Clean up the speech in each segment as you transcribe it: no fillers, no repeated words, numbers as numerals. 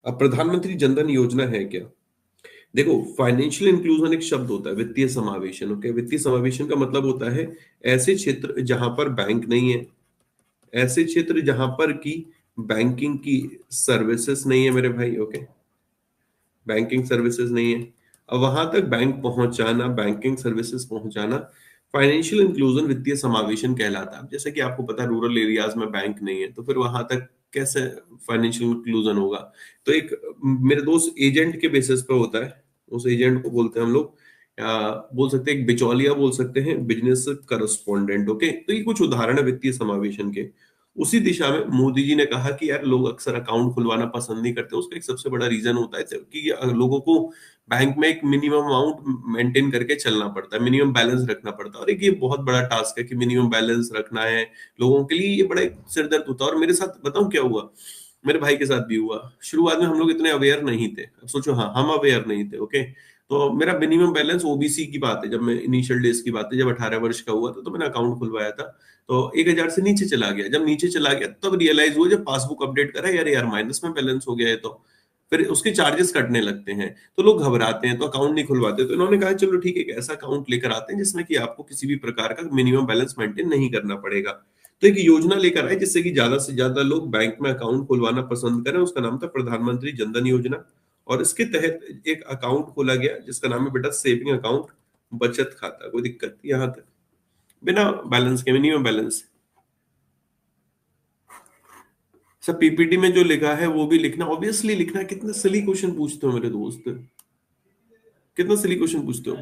अब प्रधानमंत्री जनधन योजना है क्या? देखो, फाइनेंशियल इंक्लूजन एक शब्द होता है, वित्तीय समावेशन। ओके, वित्तीय समावेशन का मतलब होता है ऐसे क्षेत्र जहां पर बैंक नहीं है, ऐसे क्षेत्र जहां पर की बैंकिंग की सर्विसेज नहीं है मेरे भाई। ओके, बैंकिंग सर्विसेज नहीं है, अब वहां तक बैंक पहुंचाना, बैंकिंग सर्विसेज पहुंचाना, फाइनेंशियल इंक्लूजन, वित्तीय समावेशन कहलाता है। अब जैसे कि आपको पता है रूरल एरियाज में बैंक नहीं है, तो फिर वहां तक कैसे फाइनेंशियल इंक्लूजन होगा? तो एक मेरे दोस्त एजेंट के बेसिस पे होता है, उस एजेंट को बोलते हैं हम लोग, बोल सकते हैं एक बिचौलिया, बोल करते हैं बिजनेस करस्पॉन्डेंट। ओके, तो ये कुछ उदाहरण है वित्तीय समावेशन के। उसी दिशा में मोदी जी ने कहा कि यार लोग अक्सर अकाउंट खुलवाना पसंद नहीं करते, उसका एक सबसे बड़ा रीजन होता है कि लोगों को बैंक में एक मिनिमम अमाउंट मेंटेन करके चलना पड़ता है, मिनिमम बैलेंस रखना पड़ता है। और एक ये बहुत बड़ा टास्क है कि मिनिमम बैलेंस रखना है लोगों के लिए, ये बड़ा एक सिरदर्द होता है। और मेरे साथ बताऊं क्या हुआ, मेरे भाई के साथ भी हुआ। शुरुआत में हम लोग इतने अवेयर नहीं थे, अब सोचो, हाँ हम अवेयर नहीं थे। ओके, तो मेरा मिनिमम बैलेंस, ओबीसी की बात है, जब मैं इनिशियल डेज की बात है, जब 18 वर्ष का हुआ था तो मैंने अकाउंट खुलवाया था। तो 1,000 से नीचे चला गया, जब नीचे चला गया तब रियलाइज हुआ, जब पासबुक अपडेट करा, यार यार माइनस में बैलेंस हो गया है। तो फिर उसके चार्जेस कटने लगते हैं, तो लोग घबराते हैं, तो अकाउंट नहीं खुलवाते। तो इन्होंने कहा चलो ठीक है, एक ऐसा अकाउंट लेकर आते हैं जिसमें कि आपको किसी भी प्रकार का मिनिमम बैलेंस मेंटेन नहीं करना पड़ेगा। तो एक योजना लेकर आए जिससे कि ज्यादा से ज्यादा लोग बैंक में अकाउंट खुलवाना पसंद करें, उसका नाम था प्रधानमंत्री जनधन योजना। और इसके तहत एक अकाउंट खोला गया जिसका नाम है बेटा सेविंग अकाउंट, बचत खाता। कोई दिक्कत यहाँ तक, बिना बैलेंस के, मिनिमम बैलेंस। सब पीपीटी में जो लिखा है वो भी लिखना, ऑब्वियसली लिखना। कितने सिली क्वेश्चन पूछते हो मेरे दोस्त, कितना सिली क्वेश्चन पूछते हो।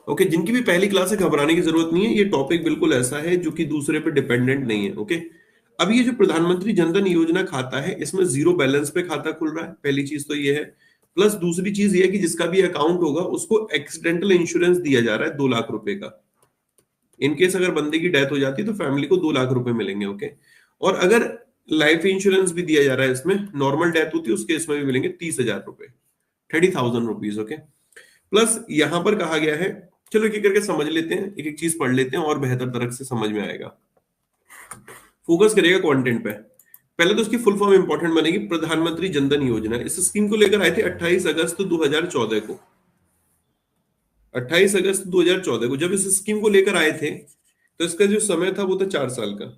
ओके, जिनकी भी पहली क्लास है घबराने की जरूरत नहीं है, ये टॉपिक बिल्कुल ऐसा है जो कि दूसरे पे डिपेंडेंट नहीं है। ओके, अब ये जो प्रधानमंत्री जनधन योजना खाता है, इसमें जीरो बैलेंस पे खाता खुल रहा है, पहली चीज तो ये है। प्लस दूसरी चीज ये है कि जिसका भी अकाउंट होगा उसको एक्सीडेंटल इंश्योरेंस दिया जा रहा है 2 लाख रुपए का। इनकेस अगर बंदे की डेथ हो जाती है तो फैमिली को 2 लाख रुपए मिलेंगे। ओके, और अगर लाइफ इंश्योरेंस भी दिया जा रहा है इसमें, नॉर्मल डेथ होती है उस केस में भी मिलेंगे 30,000 रुपए, 30,000 रुपीज। ओके, प्लस यहां पर कहा गया है, चलो एक एक करके समझ लेते हैं, एक एक चीज पढ़ लेते हैं और बेहतर तरह से समझ में आएगा। फोकस करेगा कंटेंट पे। पहले तो उसकी फुल फॉर्म इंपॉर्टेंट बनेगी, प्रधानमंत्री जनधन योजना। इस स्कीम को लेकर आए थे 28 अगस्त 2014 को। 28 अगस्त 2014 को जब इस स्कीम को लेकर आए थे, तो इसका जो समय था वो था 4 साल का।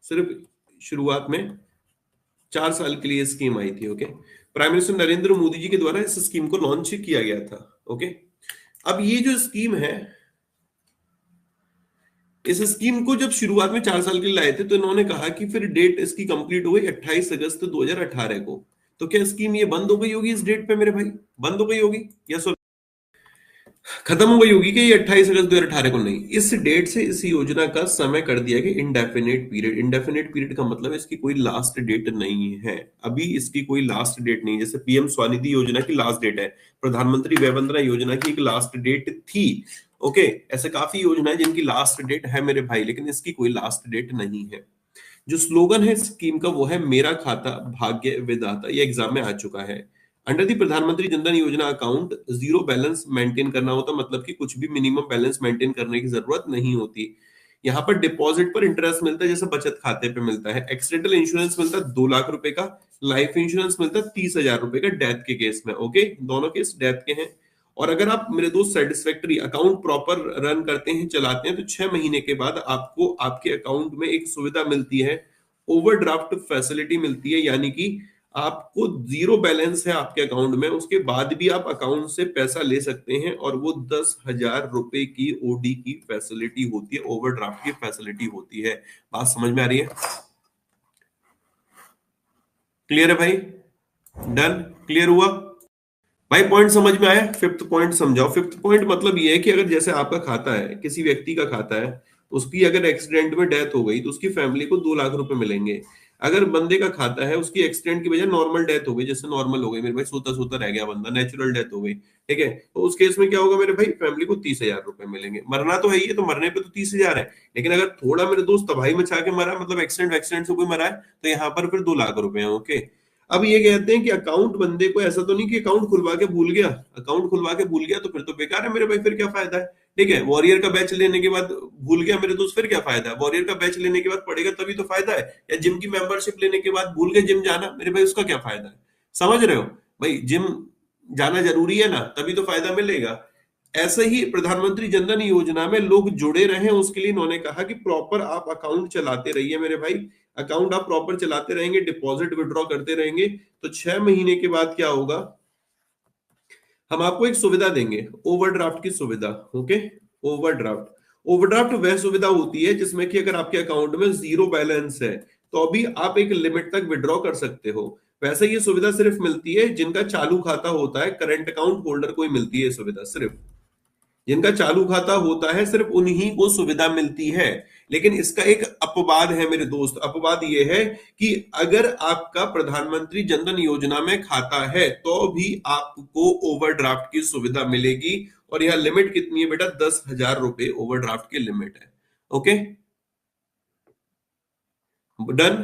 सिर्फ शुरुआत में 4 साल के लिए स्कीम आई थी। Okay, prime minister Narendra Modi ji के द्वारा इस स्कीम को लॉन्च किया गया था। ओके, अब ये जो स्कीम है, इस स्कीम को जब शुरुआत में 4 साल के लिए लाए थे तो इन्होंने कहा कि फिर डेट इसकी कंप्लीट हो गई 28 अगस्त 2018 को। तो क्या स्कीम ये बंद हो गई होगी इस डेट पे मेरे भाई? बंद हो गई होगी, यस? खत्म हो गई होगी कि ये 28 अगस्त 2018 को? नहीं, इस डेट से इस योजना का समय कर दिया गया इंडेफिनिट पीरियड। इंडेफिनिट पीरियड का मतलब इसकी कोई लास्ट डेट नहीं है, अभी इसकी कोई लास्ट डेट नहीं। जैसे पीएम स्वनिधि योजना की लास्ट डेट है, प्रधानमंत्री वय वंदना योजना की एक लास्ट डेट थी। ओके, ऐसे काफी योजनाएं जिनकी लास्ट डेट है मेरे भाई, लेकिन इसकी कोई लास्ट डेट नहीं है। जो स्लोगन है स्कीम का वो है मेरा खाता भाग्य विधाता, ये एग्जाम में आ चुका है। अंडर दी प्रधानमंत्री जनधन योजना अकाउंट जीरो बैलेंस मेंटेन करना होता, मतलब कि कुछ भी मिनिमम बैलेंस मेंटेन करने की जरूरत नहीं होती। यहाँ पर डिपॉजिट पर इंटरेस्ट मिलता है जैसे बचत खाते पे मिलता है। एक्सीडेंटल इंश्योरेंस मिलता है 2 लाख रुपए का, लाइफ इंश्योरेंस मिलता है 30,000 रुपए का डेथ के केस में। ओके, दोनों केस डेथ के हैं। और अगर आप मेरे दोस्त सेटिस्फैक्टरी अकाउंट प्रॉपर रन करते हैं, चलाते हैं, तो 6 महीने के बाद आपको आपके अकाउंट में एक सुविधा मिलती है, ओवरड्राफ्ट फैसिलिटी मिलती है। यानी कि आपको जीरो बैलेंस है आपके अकाउंट में, उसके बाद भी आप अकाउंट से पैसा ले सकते हैं, और वो 10,000 रुपए की ओडी की फैसिलिटी होती है, ओवरड्राफ्ट की फैसिलिटी होती है। बात समझ में आ रही है? क्लियर है भाई? डन? क्लियर हुआ भाई? पॉइंट समझ में आया? फिफ्थ पॉइंट समझाओ। फिफ्थ पॉइंट मतलब ये है कि अगर जैसे आपका खाता है, किसी व्यक्ति का खाता है, तो उसकी अगर एक्सीडेंट में डेथ हो गई तो उसकी फैमिली को 2 लाख रुपए मिलेंगे। अगर बंदे का खाता है, उसकी एक्सीडेंट की वजह नॉर्मल डेथ हो गई, जैसे नॉर्मल हो गई मेरे भाई, सोता सोता रह गया बंदा, नेचुरल डेथ हो गई, ठीक है, तो उस केस में क्या होगा मेरे भाई? फैमिली को 30,000 रुपए मिलेंगे। मरना तो है ही है, तो मरने पे तो 30,000 है, लेकिन अगर थोड़ा मेरे दोस्त तबाही मचा के मरा, मतलब एक्सीडेंट एक्सीडेंट से कोई मरा है, तो यहाँ पर फिर 2 लाख रुपए हैं। ओके, अब ये कहते हैं कि अकाउंट बंदे को, ऐसा तो नहीं कि अकाउंट खुलवा के भूल गया, अकाउंट खुलवा के भूल गया तो फिर तो बेकार है मेरे भाई, फिर क्या फायदा है? ठीक है, वॉरियर का बैच लेने के बाद भूल गया मेरे दोस्त, फिर क्या फायदा है? वॉरियर का बैच लेने के बाद पढ़ेगा तभी तो फायदा है। या जिम की मेंबरशिप लेने के बाद भूल गए जिम जाना, मेरे भाई उसका क्या फायदा है? समझ रहे हो भाई? जिम जाना जरूरी है ना, तभी तो फायदा मिलेगा। ऐसे ही प्रधानमंत्री जनधन योजना में लोग जुड़े रहे, उसके लिए इन्होंने कहा कि प्रॉपर आप अकाउंट चलाते रहिए मेरे भाई। अकाउंट आप प्रॉपर चलाते रहेंगे, डिपॉजिट विड्रॉ करते रहेंगे, तो 6 महीने के बाद क्या होगा, हम आपको एक सुविधा देंगे, ओवरड्राफ्ट की सुविधा। Okay, overdraft. ओवरड्राफ्ट वह सुविधा होती है जिसमें कि अगर आपके अकाउंट में जीरो बैलेंस है तो अभी आप एक लिमिट तक विड्रॉ कर सकते हो। वैसे ये सुविधा सिर्फ मिलती है जिनका चालू खाता होता है, करंट अकाउंट होल्डर को ही मिलती है ये सुविधा। सिर्फ जिनका चालू खाता होता है सिर्फ उन्हीं को सुविधा मिलती है। लेकिन इसका एक अपवाद है मेरे दोस्त, अपवाद ये है कि अगर आपका प्रधानमंत्री जनधन योजना में खाता है तो भी आपको ओवरड्राफ्ट की सुविधा मिलेगी। और यह लिमिट कितनी है बेटा? 10,000 रुपए ओवरड्राफ्ट की लिमिट है। Okay, done,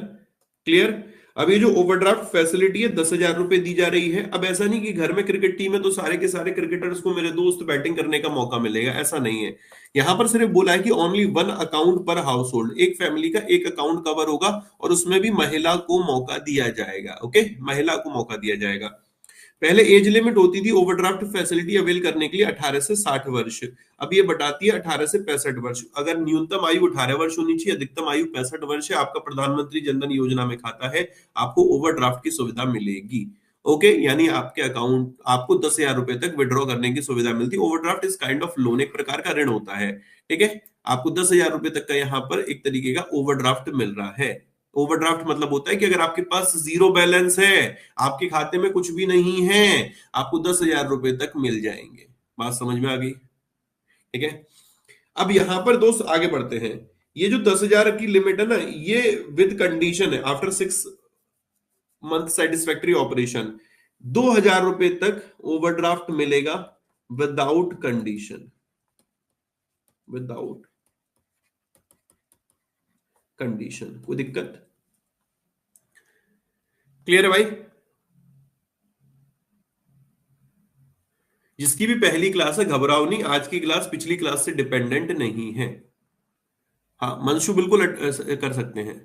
clear. अब ये जो ओवरड्राफ्ट फैसिलिटी है 10,000 रुपए दी जा रही है। अब ऐसा नहीं कि घर में क्रिकेट टीम है तो सारे के सारे क्रिकेटर्स को मेरे दोस्त बैटिंग करने का मौका मिलेगा, ऐसा नहीं है। यहां पर सिर्फ बोला है कि ओनली वन अकाउंट पर हाउस होल्ड, एक फैमिली का एक अकाउंट कवर होगा, और उसमें भी महिला को मौका दिया जाएगा। ओके, महिला को मौका दिया जाएगा। पहले एज लिमिट होती थी ओवरड्राफ्ट फैसिलिटी अवेल करने के लिए 18 से 60 वर्ष, अब ये बताती है 18 से 65 वर्ष। अगर न्यूनतम आयु 18 वर्ष होनी चाहिए, अधिकतम आयु 65 वर्ष है, आपका प्रधानमंत्री जनधन योजना में खाता है, आपको ओवरड्राफ्ट की सुविधा मिलेगी। ओके, यानी आपके अकाउंट आपको 10,000 रुपए तक विड्रॉ करने की सुविधा मिलती है। ओवरड्राफ्ट इस काइंड ऑफ लोन, एक प्रकार का ऋण होता है। ठीक है, आपको 10,000 रुपए तक का यहाँ पर एक तरीके का ओवरड्राफ्ट मिल रहा है। ओवरड्राफ्ट मतलब होता है कि अगर आपके पास जीरो बैलेंस है, आपके खाते में कुछ भी नहीं है, आपको 10,000 रुपए तक मिल जाएंगे। बात समझ में आ गई? ठीक है, अब यहां पर दोस्त आगे बढ़ते हैं। ये जो 10,000 की लिमिट है ना, ये विद कंडीशन है, आफ्टर 6 मंथ सेटिस्फैक्ट्री ऑपरेशन 2,000 रुपए तक ओवरड्राफ्ट मिलेगा, विदाउट कंडीशन, विदाउट कंडीशन। कोई दिक्कत? क्लियर है भाई? जिसकी भी पहली क्लास है घबराओ नहीं, आज की क्लास पिछली क्लास से डिपेंडेंट नहीं है। हाँ, मंशु बिल्कुल कर सकते हैं।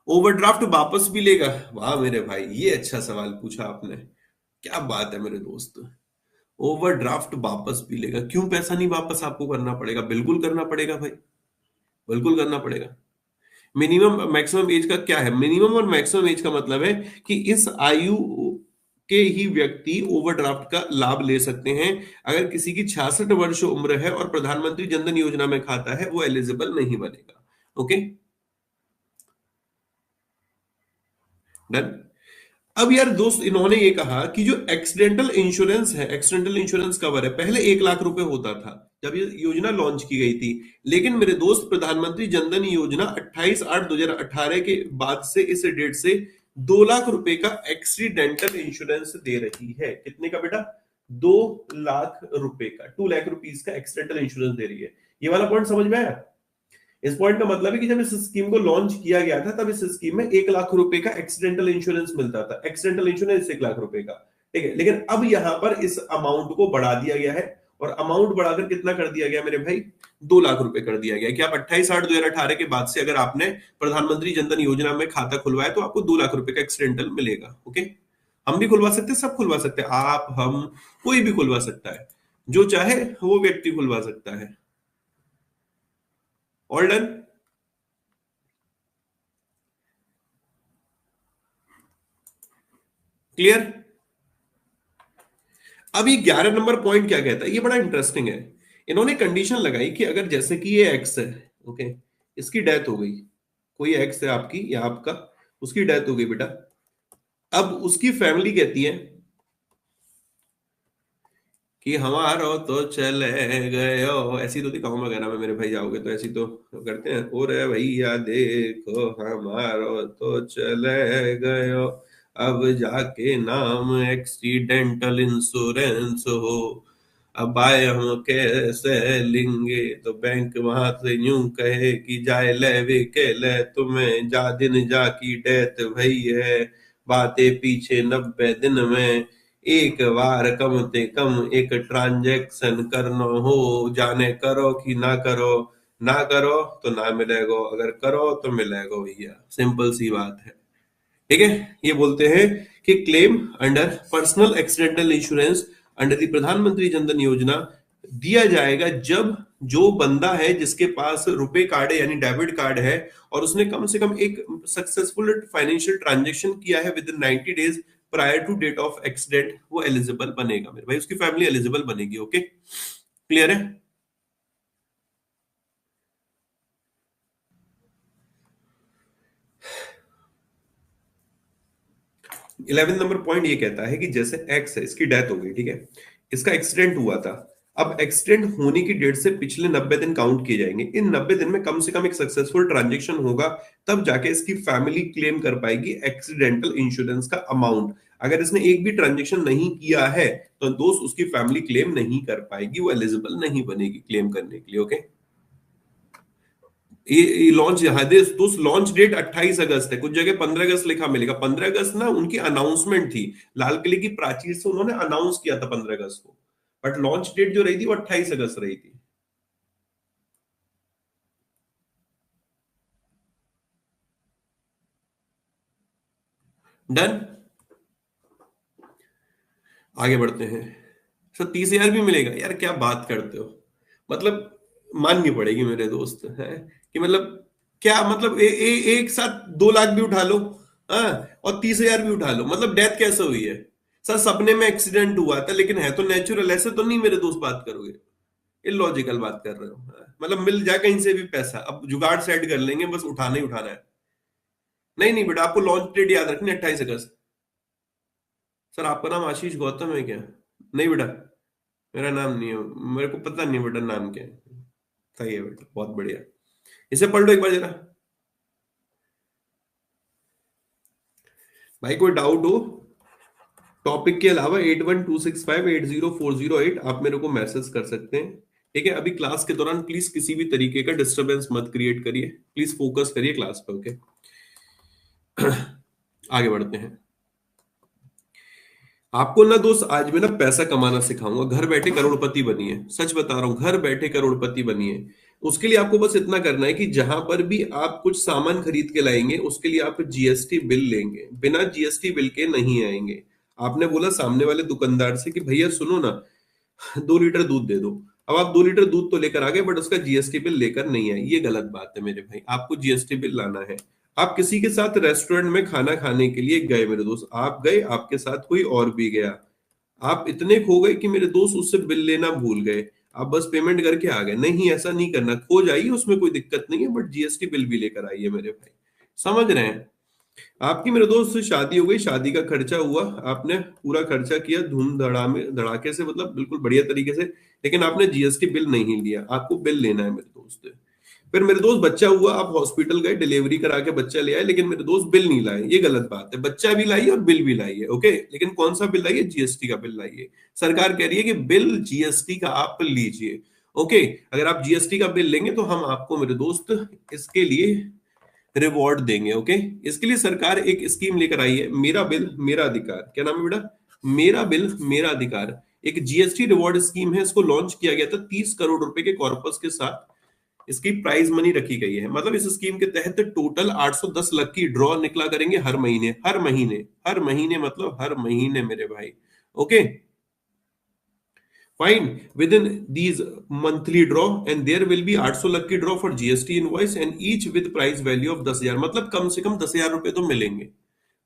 ओवरड्राफ्ट वापस भी लेगा? वाह मेरे भाई, ये अच्छा सवाल पूछा आपने, क्या बात है मेरे दोस्त। ओवरड्राफ्ट वापस भी लेगा? क्यों पैसा नहीं वापस आपको करना पड़ेगा? बिल्कुल करना पड़ेगा भाई, बिल्कुल करना पड़ेगा। मिनिमम मैक्सिमम एज का क्या है? मिनिमम और मैक्सिमम एज का मतलब है कि इस आयु के ही व्यक्ति ओवरड्राफ्ट का लाभ ले सकते हैं। अगर किसी की 66 वर्ष उम्र है और प्रधानमंत्री जनधन योजना में खाता है, वो एलिजिबल नहीं बनेगा। Okay, done. अब यार दोस्त, इन्होंने ये कहा कि जो एक्सीडेंटल इंश्योरेंस है, एक्सीडेंटल इंश्योरेंस कवर है, पहले 1 लाख रुपए होता था जब ये योजना लॉन्च की गई थी। लेकिन मेरे दोस्त, प्रधानमंत्री जनधन योजना 28/8/2018 के बाद से, इस डेट से 2 लाख रुपए का एक्सीडेंटल इंश्योरेंस दे रही है। कितने का बेटा? 2 लाख रुपए का, 2 लाख रुपीज का एक्सीडेंटल इंश्योरेंस दे रही है। ये वाला पॉइंट समझ में आया? इस पॉइंट का मतलब है कि जब इस स्कीम को लॉन्च किया गया था तब इस स्कीम में 1 लाख रुपए का एक्सीडेंटल इंश्योरेंस मिलता था, एक्सीडेंटल इंश्योरेंस 1 लाख रुपए का। ठीक है, लेकिन अब यहां पर इस अमाउंट को बढ़ा दिया गया है, और अमाउंट बढ़ाकर कितना कर दिया गया मेरे भाई? 2 लाख रुपए कर दिया गया कि आप 28/8/2018 के बाद से अगर आपने प्रधानमंत्री जनधन योजना में खाता खुलवाया तो आपको 2 लाख रुपए का एक्सीडेंटल मिलेगा। ओके, हम भी खुलवा सकते हैं, सब खुलवा सकते हैं, आप, हम, कोई भी खुलवा सकता है, जो चाहे वो व्यक्ति खुलवा सकता है। All done? क्लियर? अब ये 11 नंबर पॉइंट क्या कहता है, ये बड़ा इंटरेस्टिंग है। इन्होंने कंडीशन लगाई कि अगर जैसे कि ये एक्स है, ओके, इसकी डेथ हो गई, कोई एक्स है आपकी या आपका, उसकी डेथ हो गई बेटा। अब उसकी फैमिली कहती है कि हमारो तो चले गयो, ऐसी तो गाँव वगैरह में मेरे भाई जाओगे तो ऐसी तो करते हैं, ओरे भैया देखो हमारो तो चले गयो, अब जाके नाम एक्सीडेंटल इंश्योरेंस हो, अब आए हम कैसे लेंगे, तो बैंक वहां से यूं कहे कि जाए ले वे के ले, तुम्हें जा दिन जा की डेथ भई है, बातें पीछे 90 दिन में, एक बार कम से कम एक ट्रांजैक्शन करना हो, जाने करो कि ना करो, ना करो तो ना मिलेगा, अगर करो तो मिलेगा भैया, सिंपल सी बात है। ठीक है। ये बोलते हैं कि claim under personal accidental insurance under the प्रधानमंत्री जनधन योजना दिया जाएगा जब जो बंदा है जिसके पास रुपए कार्ड है यानी डेबिट कार्ड है और उसने कम से कम एक सक्सेसफुल फाइनेंशियल ट्रांजेक्शन किया है within 90 days prior to date of accident, वो एलिजिबल बनेगा मेरे भाई, उसकी फैमिली एलिजिबल बनेगी। ओके, क्लियर है। 11 नंबर पॉइंट ये कहता है कि जैसे एक्स है, इसकी डेथ हो गई, ठीक है, इसका एक्सीडेंट हुआ था। अब एक्सीडेंट होने की डेट से पिछले 90 दिन काउंट किए जाएंगे। इन 90 दिन में कम से कम एक सक्सेसफुल ट्रांजेक्शन होगा, तब जाके इसकी फैमिली क्लेम कर पाएगी एक्सीडेंटल इंश्योरेंस का अमाउंट। अगर इसने एक भी ट्रांजेक्शन नहीं किया है तो दोस्त उसकी फैमिली क्लेम नहीं कर पाएगी, वो एलिजिबल नहीं बनेगी क्लेम करने के लिए। ओके, ये लॉन्च यहाँ दे दोस्त, लॉन्च डेट 28 अगस्त है, कुछ जगह 15 अगस्त लिखा मिलेगा। 15 अगस्त ना उनकी अनाउंसमेंट थी, लाल किले की प्राचीर से उन्होंने अनाउंस किया था 15 अगस्त को, बट लॉन्च डेट जो रही थी वो 28 अगस्त रही थी। डन, आगे बढ़ते हैं। सर 30,000 भी मिलेगा यार, क्या बात करते हो, मतलब माननी पड़ेगी मेरे दोस्त है कि मतलब क्या मतलब एक साथ 2 लाख भी उठा लो, हाँ, और 30,000 भी उठा लो, मतलब डेथ कैसे हुई है। सर सपने में एक्सीडेंट हुआ था लेकिन है तो नेचुरल, ऐसे तो नहीं मेरे दोस्त बात करोगे, इलॉजिकल बात कर रहे हो। हाँ, मतलब मिल जाए कहीं से भी पैसा, अब जुगाड़ सेट कर लेंगे, बस उठाना ही उठाना है। नहीं नहीं बेटा, आपको लॉन्च डेट याद रखनी है 28 अगस्त। सर आपका नाम आशीष गौतम है क्या? नहीं बेटा, मेरा नाम नहीं है, मेरे को पता नहीं बेटा नाम क्या है। सही है बेटा, बहुत बढ़िया। इसे पढ़ लो एक बार जरा। भाई कोई डाउट हो टॉपिक के अलावा 8126580408 आप मेरे को मैसेज कर सकते हैं। ठीक है, अभी क्लास के दौरान प्लीज किसी भी तरीके का डिस्टरबेंस मत क्रिएट करिए, प्लीज फोकस करिए क्लास पे। ओके, आगे बढ़ते हैं। आपको ना दोस्त आज मैं ना पैसा कमाना सिखाऊंगा, घर बैठे करोड़पति बनिए, सच बता रहा हूँ, घर बैठे करोड़पति बनिए। उसके लिए आपको बस इतना करना है कि जहां पर भी आप कुछ सामान खरीद के लाएंगे उसके लिए आप जीएसटी बिल लेंगे, बिना जीएसटी बिल के नहीं आएंगे। आपने बोला सामने वाले दुकानदार से कि भैया सुनो ना, 2 लीटर दूध दे दो। अब आप 2 लीटर दूध तो लेकर आ गए बट उसका जीएसटी बिल लेकर नहीं आए, ये गलत बात है मेरे भाई, आपको जीएसटी बिल लाना है। आप किसी के साथ रेस्टोरेंट में खाना खाने के लिए गए मेरे दोस्त, आप गए, आपके साथ कोई और भी गया, आप इतने खो गए कि मेरे दोस्त उससे बिल लेना भूल गए, आप बस पेमेंट करके आ गए। नहीं, ऐसा नहीं करना, खो जाइए उसमें कोई दिक्कत नहीं है, बट जीएसटी बिल भी लेकर आइए मेरे भाई। समझ रहे हैं? आपकी मेरे दोस्त से शादी हो गई, शादी का खर्चा हुआ, आपने पूरा खर्चा किया धूम धड़ाके से, मतलब बिल्कुल बढ़िया तरीके से, लेकिन आपने जीएसटी बिल नहीं लिया, आपको बिल लेना है मेरे दोस्त। फिर मेरे दोस्त बच्चा हुआ, आप हॉस्पिटल गए, डिलीवरी करा के बच्चा ले आए, लेकिन मेरे दोस्त बिल नहीं लाए, ये गलत बात है। बच्चा भी लाइए और बिल भी लाइए, ओके, लेकिन कौन सा बिल लाइए? जीएसटी का बिल लाइए। सरकार कह रही है कि बिल जीएसटी का आप लीजिए। ओके, अगर आप जीएसटी का बिल लेंगे तो हम आपको मेरे दोस्त इसके लिए रिवॉर्ड देंगे। ओके, इसके लिए सरकार एक स्कीम लेकर आई है, मेरा बिल मेरा अधिकार। क्या नाम है बेटा? मेरा बिल मेरा अधिकार। एक जीएसटी रिवॉर्ड स्कीम है, इसको लॉन्च किया गया था 30 करोड़ रुपए के कॉर्पस के साथ, इसकी प्राइज मनी रखी गई है। मतलब इस स्कीम के तहत टोटल 810 लाख की ड्रॉ निकला करेंगे हर महीने, हर महीने, हर महीने, मतलब हर महीने मेरे भाई। Okay, fine, with in these monthly draw and there will be 800 lakh की draw for GST invoice and each with price value of 10,000, मतलब कम से कम 10,000 रुपए तो मिलेंगे।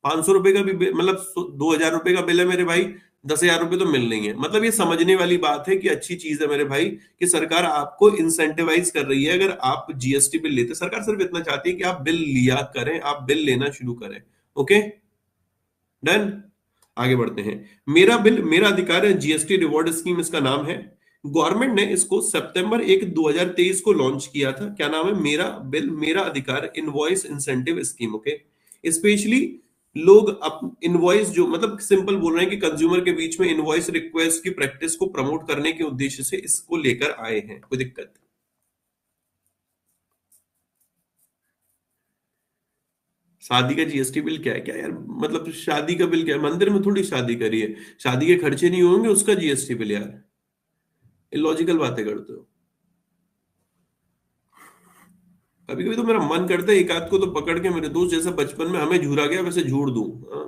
500 रुपए का भी मतलब 2,000 रुपए का बिल है मेरे भाई, 10,000 रुपए तो मिल रही है। मतलब ये समझने वाली बात है कि अच्छी चीज है मेरे भाई कि सरकार आपको इंसेंटिवाइज कर रही है। अगर आप जीएसटी बिल लेते, सरकार सिर्फ इतना चाहती है कि आप बिल लिया करें, आप बिल लेना शुरू करें। ओके, डन, आगे बढ़ते हैं। मेरा बिल मेरा अधिकार है, जीएसटी रिवॉर्ड स्कीम इसका नाम है। गवर्नमेंट ने इसको सितंबर 1 2023 को लॉन्च किया था। क्या नाम है? मेरा बिल मेरा अधिकार invoice incentive scheme. Okay, specially लोग अप इनवॉइस जो, मतलब सिंपल बोल रहे हैं कि कंज्यूमर के बीच में इनवॉइस रिक्वेस्ट की प्रैक्टिस को प्रमोट करने के उद्देश्य से इसको लेकर आए हैं। कोई दिक्कत? शादी का जीएसटी बिल क्या है? क्या यार, मतलब शादी का बिल क्या है? मंदिर में थोड़ी शादी करी है, शादी के खर्चे नहीं होंगे उसका जीएसटी बिल यार? इलॉजिकल बातें करते हो। कभी कभी तो मेरा मन करता है एक आध को तो पकड़ के, मेरे दोस्त जैसा बचपन में हमें झूरा गया वैसे झूर दूं। हाँ?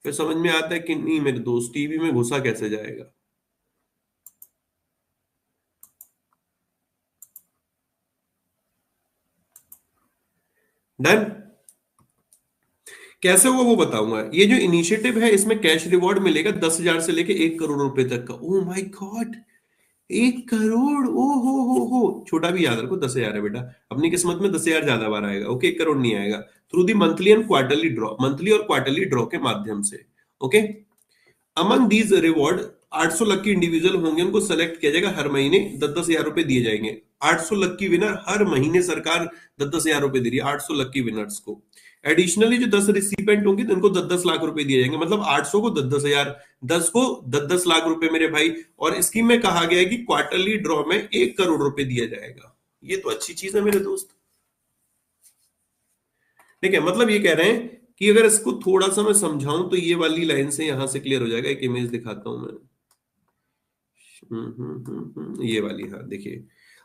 फिर समझ में आता है कि नहीं, मेरे दोस्त टीवी में घुसा कैसे जाएगा। डन। कैसे होगा वो बताऊंगा। ये जो इनिशिएटिव है इसमें कैश रिवॉर्ड मिलेगा 10,000 से लेके 1 करोड़ रुपए तक का। Oh my God, 1 crore! ओ हो, छोटा भी याद रखो, 10,000 है बेटा। अपनी किस्मत में 10,000 ज्यादा बार आएगा, ओके, 1 करोड़ नहीं आएगा। Through the monthly and quarterly draw, monthly और क्वार्टरली ड्रॉ के माध्यम से। Okay. Among these reward 800 lucky individual होंगे, उनको सेलेक्ट किया जाएगा, हर महीने 10,000 रुपए दिए जाएंगे। 800 लकी विनर हर महीने, सरकार 10,000 रुपए दे रही है 800 लकी विनर्स को। एडिशनली जो 10 रिसिपेंट होंगे तो उनको 10-10 लाख रुपए दिए जाएंगे, मतलब 800 को 10,000, 10 को 10-10 लाख रुपए मेरे भाई। और स्कीम में कहा गया है कि क्वार्टरली ड्रॉ में 1 करोड़ रुपए दिया जाएगा। ये तो अच्छी चीज है मेरे दोस्त। ठीक है, मतलब ये कह रहे हैं कि अगर इसको थोड़ा सा मैं समझाऊं तो ये वाली लाइन से यहां से क्लियर हो जाएगा। एक इमेज दिखाता हूं मैं। ये वाली, हाँ देखिए।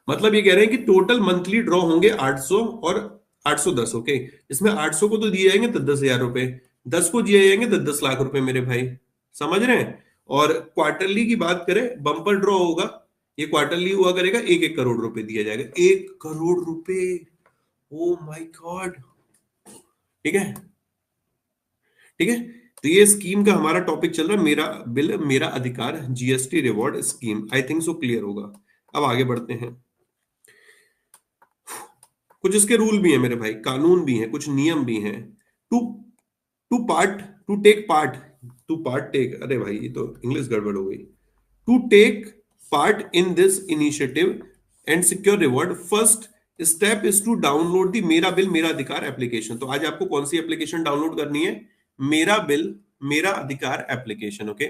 मतलब ये कह रहे हैं कि टोटल मंथली ड्रॉ होंगे 800 और 810। ओके, इसमें 800 को तो दिए जाएंगे 10,000 रुपए, 10 को दिए जाएंगे 10-10 लाख रुपए मेरे भाई। समझ रहे हैं? और क्वार्टरली की बात करें, बम्पर ड्रॉ होगा, ये क्वार्टरली हुआ करेगा, 1-1 करोड़ रुपए दिया जाएगा। 1 करोड़ रुपए! ओ माय गॉड! ठीक है, ठीक है। तो ये स्कीम का हमारा टॉपिक चल रहा है, मेरा बिल मेरा अधिकार, GST reward scheme. I think so clear होगा। अब आगे बढ़ते हैं। कुछ इसके रूल भी हैं मेरे भाई, कानून भी हैं, कुछ नियम भी हैं। To to part to take part to part take, अरे भाई ये तो इंग्लिश गड़बड़ हो गई। To take part in this initiative and secure reward, first step is to download the मेरा बिल मेरा अधिकार एप्लीकेशन। तो आज आपको कौन सी एप्लीकेशन डाउनलोड करनी है? मेरा बिल मेरा अधिकार एप्लीकेशन। ओके,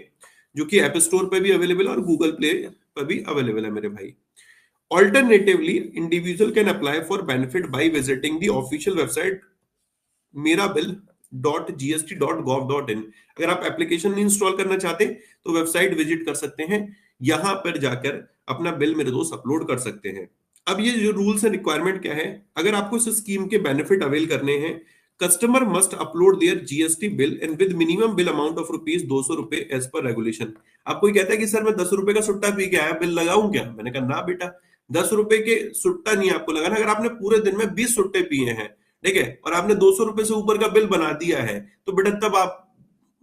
जो कि ऐप स्टोर पे भी अवेलेबल है और गूगल प्ले पर भी अवेलेबल है मेरे भाई। Alternatively, individual can apply for benefit by visiting the official website merabill.gst.gov.in। अगर आप एप्लीकेशन नहीं इंस्टॉल करना चाहते तो वेबसाइट विजिट कर सकते हैं, यहां पर जाकर अपना बिल मेरे दोस्त अपलोड कर सकते हैं। अब ये जो रूल्स एंड रिक्वायरमेंट क्या है, अगर आपको इस स्कीम के बेनिफिट अवेल करने हैं, customer must upload their GST bill and with minimum bill amount of rupees 200 रुपए एज पर रेगुलेशन। आप कोई कहता है कि सर मैं 10 रुपए का सुट्टा पी के आया, बिल लगाऊं क्या? मैंने कहा ना बेटा, 10 रुपए के सुट्टा नहीं आपको लगाना। अगर आपने पूरे दिन में 20 सुट्टे पिए हैं, ठीक है, और आपने 200 रुपए से ऊपर का बिल बना दिया है, तो बेटा तब आप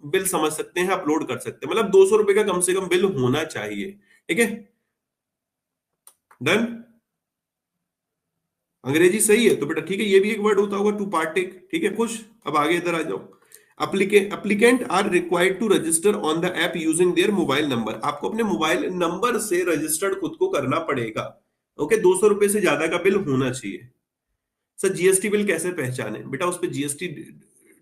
बिल समझ सकते हैं, अपलोड कर सकते हैं। मतलब 200 रुपए का कम से कम बिल होना चाहिए। ठीक है, डन। अंग्रेजी सही है तो बेटा ठीक है, ये भी एक वर्ड होता होगा, टू पार्टेक। ठीक है, खुश। अब आगे इधर आ जाओ। Applicant are required to register on the app using their mobile number. आपको अपने मोबाइल नंबर से रजिस्टर्ड खुद को करना पड़ेगा। ओके, 200 रुपए से ज्यादा का बिल होना चाहिए। सर जीएसटी बिल कैसे पहचाने? बेटा उस पर जीएसटी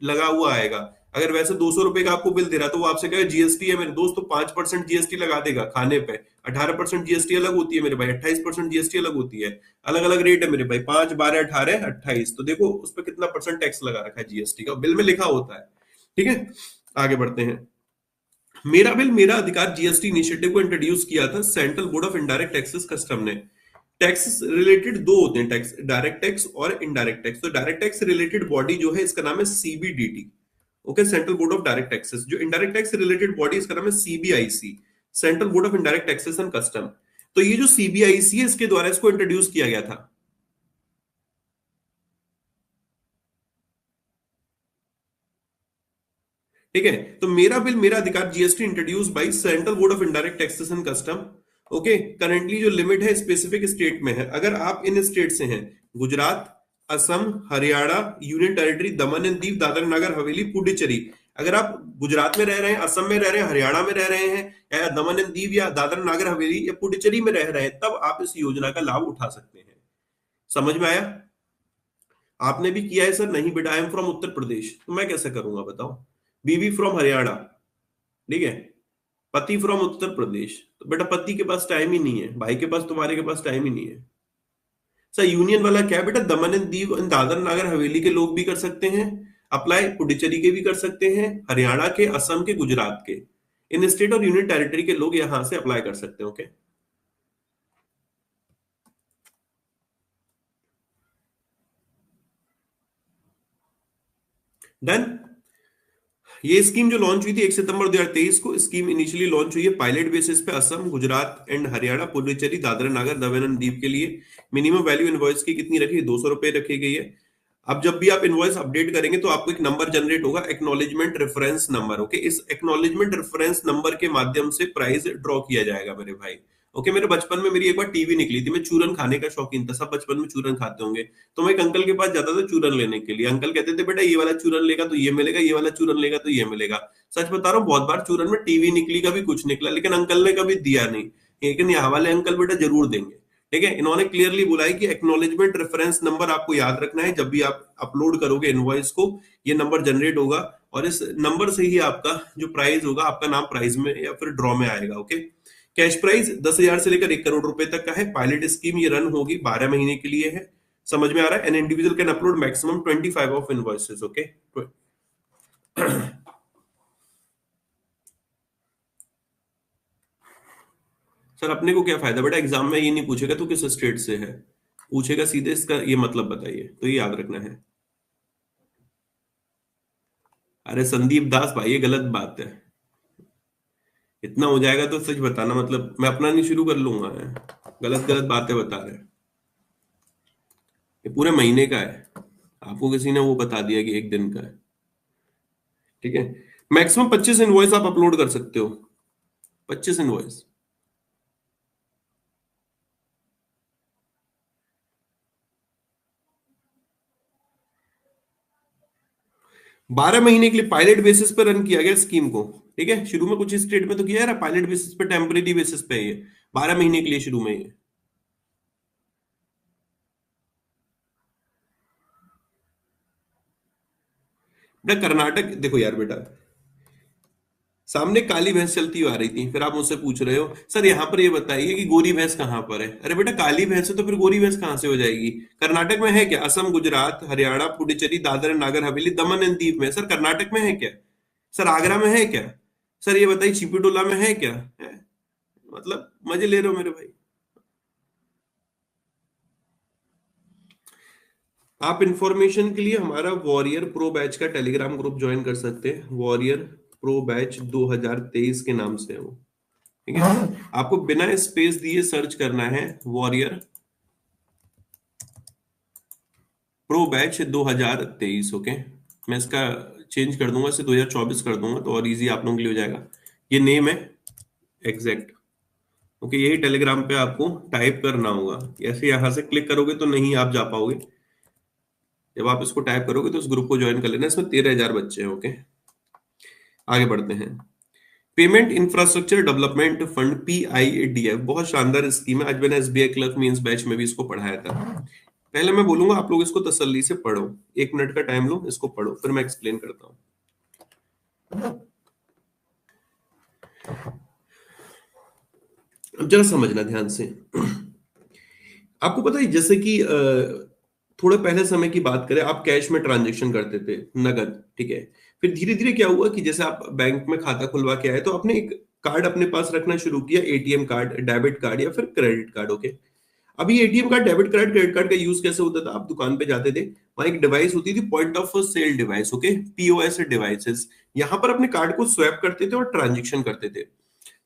लगा हुआ आएगा। अगर वैसे 200 रुपए का आपको बिल दे रहा है तो वो आपसे कहेगा जीएसटी है मेरे दोस्त, तो 5% जीएसटी लगा देगा खाने पे। 18% जीएसटी अलग होती है मेरे भाई, 28% जीएसटी अलग होती है। अलग अलग रेट है मेरे भाई, 5, 12, 18, 28। तो देखो उस पर कितना परसेंट टैक्स लगा रखा है जीएसटी का, बिल में लिखा होता है। ठीक है, आगे बढ़ते हैं। मेरा बिल मेरा अधिकार जीएसटी इनिशिएटिव को इंट्रोड्यूस किया था central board of indirect taxes custom ने। टैक्स रिलेटेड दो होते हैं, टैक्स डायरेक्ट टैक्स और इनडायरेक्ट टैक्स। तो डायरेक्ट टैक्स रिलेटेड बॉडी जो है इसका नाम है CBDT. Okay, central board of direct taxes. जो इनडायरेक्ट टैक्स रिलेटेड बॉडी इसका नाम है CBIC, central board of indirect taxes and custom. तो ये जो सीबीआईसी है इसके द्वारा इसको इंट्रोड्यूस किया गया था। ठीक है, तो मेरा बिल मेरा अधिकार GST introduce by central board of indirect taxes and custom. Okay, currently जो लिमिट है स्पेसिफिक स्टेट में है। अगर आप इन स्टेट से हैं, Gujarat, Assam, Haryana, union territory Daman and Diu, Dadar Nagar Haveli, Puducherry. अगर आप गुजरात में रह रहे हैं, असम में रह रहे हैं, हरियाणा में रह रहे हैं, या दमन एंड दीव या दादर नगर हवेली या पुडुचेरी में रह रहे हैं, तब आप इस योजना का लाभ उठा सकते हैं। समझ में आया? आपने भी किया है सर? नहीं बेटा, I am from Uttar Pradesh, तो मैं कैसे करूंगा बताओ। बीबी फ्रॉम हरियाणा, ठीक है, पति फ्रॉम उत्तर प्रदेश। तो बेटा पति के पास टाइम ही नहीं है, भाई के पास, तुम्हारे के पास टाइम ही नहीं है। सर यूनियन वाला क्या है बेटा? दमन एंड दीव एंड दादर नगर हवेली के लोग भी कर सकते हैं, अप्लाई पुडुचेरी के भी कर सकते हैं, हरियाणा के, असम के, गुजरात के, इन स्टेट और यूनियन टेरिटरी के लोग यहां से अप्लाई कर सकते हैं। Okay, done. ये स्कीम जो लॉन्च हुई थी 1 सितंबर 2023 को, स्कीम इनिशियली लॉन्च हुई है पायलट बेसिस पे असम, गुजरात एंड हरियाणा, पुडुचेरी, दादरा नागर दमन एंड दीव के लिए। मिनिमम वैल्यू इनवॉइस की कितनी रखी, 200 रुपए रखी गई है। अब जब भी आप इनवॉइस अपडेट करेंगे तो आपको एक नंबर जनरेट होगा, एक्नॉलेजमेंट रेफरेंस नंबर। ओके, इस एक्नॉलेजमेंट रेफरेंस नंबर के माध्यम से प्राइस ड्रॉ किया जाएगा मेरे भाई। ओके, मेरे बचपन में मेरी एक बार टीवी निकली थी, मैं चूरन खाने का शौकीन था, सब बचपन में चूरन खाते होंगे, तो मैं एक अंकल के पास जाता था चूरन लेने के लिए। अंकल कहते थे बेटा ये वाला चूरन लेगा तो ये मिलेगा, ये वाला चूरन लेगा तो ये मिलेगा। सच बता रहा हूँ, बहुत बार चूरन में टीवी निकली, कभी कुछ निकला, लेकिन अंकल ने कभी दिया नहीं। लेकिन यहाँ वाले अंकल बेटा जरूर देंगे। ठीक है, इन्होंने क्लियरली बोला है कि एक्नॉलेजमेंट रेफरेंस नंबर आपको याद रखना है। जब भी आप अपलोड करोगे इनवॉइस को, ये नंबर जनरेट होगा और इस नंबर से ही आपका जो प्राइस होगा, आपका नाम प्राइस में या फिर ड्रॉ में आएगा। ओके, कैश प्राइस 10,000 से लेकर 1 करोड़ रुपए तक का है। पायलट स्कीम ये रन होगी 12 महीने के लिए है। समझ में आ रहा है? An individual can upload maximum 25 of invoices. Okay, sir अपने को क्या फायदा बेटा, एग्जाम में ये नहीं पूछेगा तो किस स्टेट से है, पूछेगा सीधे इसका ये मतलब बताइए, तो ये याद रखना है। अरे संदीप दास भाई, ये गलत बात है। इतना हो जाएगा तो सच बताना, मतलब मैं अपना नहीं शुरू कर लूंगा। गलत गलत बातें बता रहे हैं। ये पूरे महीने का है, आपको किसी ने वो बता दिया कि 1 दिन का है। ठीक है, मैक्सिमम 25 इनवॉइस आप अपलोड कर सकते हो, 25 इनवॉइस। 12 महीने के लिए पायलट बेसिस पर रन किया गया स्कीम को। ठीक है, शुरू में कुछ स्टेट में तो किया है पायलट बेसिस पे, टेम्परेरी बेसिस पे, ये 12 महीने के लिए शुरू में ये। बेटा कर्नाटक देखो यार बेटा, सामने काली भैंस चलती हुई आ रही थी, फिर आप मुझसे पूछ रहे हो सर यहाँ पर ये बताइए कि गोरी भैंस कहाँ पर है। अरे बेटा काली भैंस है तो फिर गोरी भैंस कहाँ से हो जाएगी? कर्नाटक में है क्या? असम, गुजरात, हरियाणा, पुडुचेरी, दादरा नागर हवेली, दमन एंड दीव में। सर कर्नाटक में है क्या? सर आगरा में है क्या? सर ये बताइए चिपीटोला में है क्या? है? मतलब मजे ले रहे हो मेरे भाई। आप इंफॉर्मेशन के लिए हमारा वॉरियर प्रो बैच का टेलीग्राम ग्रुप ज्वाइन कर सकते हैं। वॉरियर प्रो बैच 2023 के नाम से है वो। ठीक है, आपको बिना स्पेस दिए सर्च करना है वॉरियर प्रो बैच 2023। ओके, मैं इसका चेंज कर दूंगा, इसे 2024 कर दूंगा तो और इजी आप लोगों के लिए हो जाएगा। ये नेम है एग्जैक्ट। ओके, यही टेलीग्राम पे आपको टाइप करना होगा, ऐसे यहां से क्लिक करोगे तो नहीं आप जा पाओगे। जब आप इसको टाइप करोगे तो उस ग्रुप को ज्वाइन कर लेना, इसमें 13,000 बच्चे हैं। ओके, आगे बढ़ते हैं। Payment infrastructure development fund, PIADF, बहुत शानदार स्कीम है। आज मैंने SBI क्लर्क मींस बैच में भी इसको पढ़ाया था। पहले मैं बोलूंगा आप लोग इसको तसल्ली से पढ़ो, 1 मिनट का टाइम लो, इसको पढ़ो, फिर मैं एक्सप्लेन करता हूँ। अब जरा समझना ध्यान से। आपको पता है जैसे कि थोड़े पहले समय की बात करें, आप कैश में ट्रांजेक्शन करते थे, नगद। ठीक है, फिर धीरे धीरे क्या हुआ कि जैसे आप बैंक में खाता खुलवा के आए तो आपने एक कार्ड अपने पास रखना शुरू किया, ATM कार्ड, डेबिट कार्ड या फिर क्रेडिट कार्ड। ओके, अभी ATM card, debit card, credit card का यूज कैसे होता था? आप दुकान पे जाते थे, वहां एक डिवाइस होती थी, point of sale device. Okay, POS devices, यहां पर अपने कार्ड को स्वैप करते थे और ट्रांजेक्शन करते थे।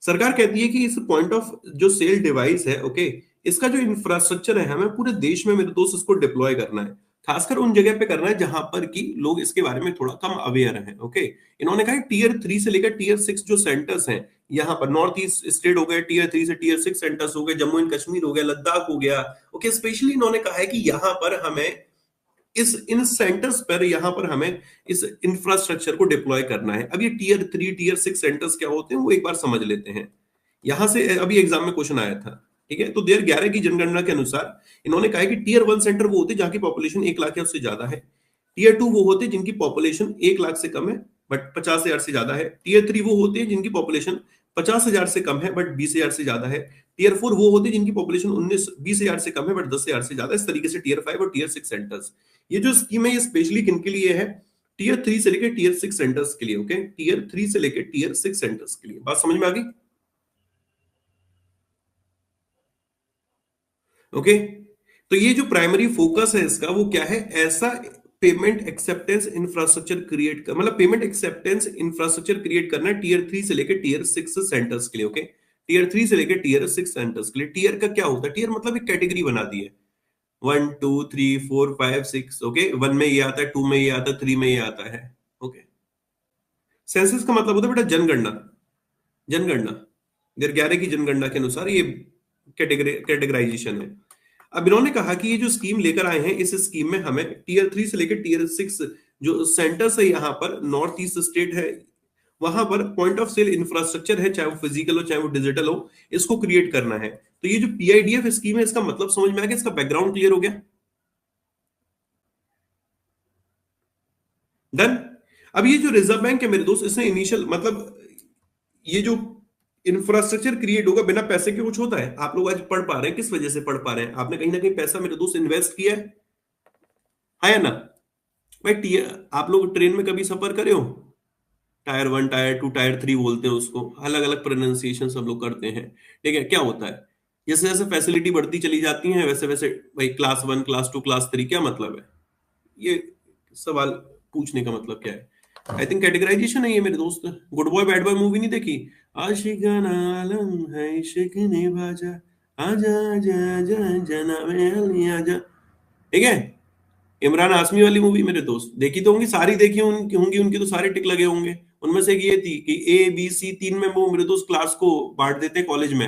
सरकार कहती है कि इस पॉइंट ऑफ जो सेल डिवाइस है, ओके, इसका जो इंफ्रास्ट्रक्चर है हमें पूरे देश में मेरे दोस्त इसको डिप्लॉय करना है। खासकर उन जगह पे करना है जहां पर कि लोग इसके बारे में थोड़ा कम अवेयर हैं। ओके, इन्होंने कहा Tier 3 से लेकर Tier 6 जो सेंटर्स हैं, यहाँ पर नॉर्थ ईस्ट स्टेट हो गए, Tier 3 से Tier 6 सेंटर्स हो गए, जम्मू एंड कश्मीर हो गया, लद्दाख हो गया। ओके, स्पेशली इन्होंने कहा है कि यहाँ पर हमें इस इन सेंटर्स पर, यहां पर हमें इस इंफ्रास्ट्रक्चर को डिप्लॉय करना है। अब ये Tier 3 Tier 6 सेंटर्स क्या होते हैं वो एक बार समझ लेते हैं। यहां से अभी एग्जाम में क्वेश्चन आया था। ठीक है, तो 2011 की जनगणना के अनुसार इन्होंने कहा है कि Tier 1 सेंटर वो होते हैं जहां की पॉपुलेशन 1 लाख या उससे ज्यादा है। Tier 2 वो होते हैं जिनकी पॉपुलेशन 1 लाख से कम है बट 50,000 से ज्यादा है। Tier 3 वो होते हैं जिनकी पॉपुलेशन 50,000 से कम है बट 20,000 से ज्यादा है। Tier 4 वो होते हैं जिनकी पॉपुलेशन 20,000 से कम है बट 10,000 से ज्यादा। इस तरीके से Tier 5 और Tier 6 सेंटर्स। ये जो स्कीम है ये स्पेशली किन के लिए है? टीयर 3 से लेकर टीयर 6 सेंटर्स के लिए। ओके, टीयर 3 से लेकर टीयर 6 सेंटर्स के लिए। बात समझ में आ गई? ओके, तो ये जो प्राइमरी फोकस है इसका वो क्या है? ऐसा पेमेंट एक्सेप्टेंस इंफ्रास्ट्रक्चर क्रिएट कर, मतलब पेमेंट एक्सेप्टेंस इंफ्रास्ट्रक्चर क्रिएट करना टीयर 3 से लेकर टीयर 6 सेंटर्स के लिए। ओके, टीयर 3 से लेकर टीयर 6 सेंटर्स के लिए। टीयर का क्या होता है? टीयर मतलब एक कैटेगरी बना दी है, 1 2 3 4 5 6। ओके, 1 में ये आता है, 2 में ये आता है, 3 में ये आता है। ओके, सेंसस का मतलब होता है बेटा जनगणना। जनगणना 2011 की जनगणना के अनुसार ये कैटेगराइजेशन है। अब इन्होंने कहा कि ये जो स्कीम लेकर आए हैं, इस स्कीम में हमें टीयर 3 से लेकर टीयर 6 जो सेंटर्स है, यहाँ पर नॉर्थ ईस्ट स्टेट है, वहां पर पॉइंट ऑफ सेल इंफ्रास्ट्रक्चर है, चाहे वो फिजिकल हो चाहे वो डिजिटल हो, इसको क्रिएट करना है। तो ये जो पीआईडीएफ स्कीम है, इसका मतलब समझ में आ गया, इसका बैकग्राउंड क्लियर हो गया? डन। अब ये जो रिजर्व बैंक है मेरे दोस्त, इसने इनिशियल मतलब ये जो इंफ्रास्ट्रक्चर क्रिएट होगा बिना पैसे के कुछ होता है? आप लोग आज पढ़ पा रहे हैं, किस वजह से पढ़ पा रहे हैं? आपने कहीं ना कहीं पैसा मेरे दोस्त इन्वेस्ट किया है या ना? भाई आप लोग ट्रेन में कभी सफर करे हो? टायर 1, टायर 2, टायर 3 बोलते हैं उसको, अलग अलग प्रोनाउंसिएशन सब लोग करते हैं। ठीक है, क्या होता है? जैसे जैसे फैसिलिटी बढ़ती चली जाती है वैसे वैसे भाई क्लास 1, क्लास 2, क्लास 3 क्या मतलब है? ये सवाल पूछने का मतलब क्या है? आई थिंक कैटेगराइजेशन है ये मेरे दोस्त। Good boy bad boy movie नहीं देखी? आशिकाना आलम है इश्क ने बाजा, आजा आजा आजा जना में अली आजा। ठीक है, इमरान हाशमी वाली मूवी मेरे दोस्त देखी तो होंगी, सारी देखी होंगी होंगी, उनकी तो सारे टिक लगे होंगे। उनमें से एक ये थी कि ए बी सी 3 में वो मेरे दोस्त क्लास को बांट देते हैं कॉलेज में।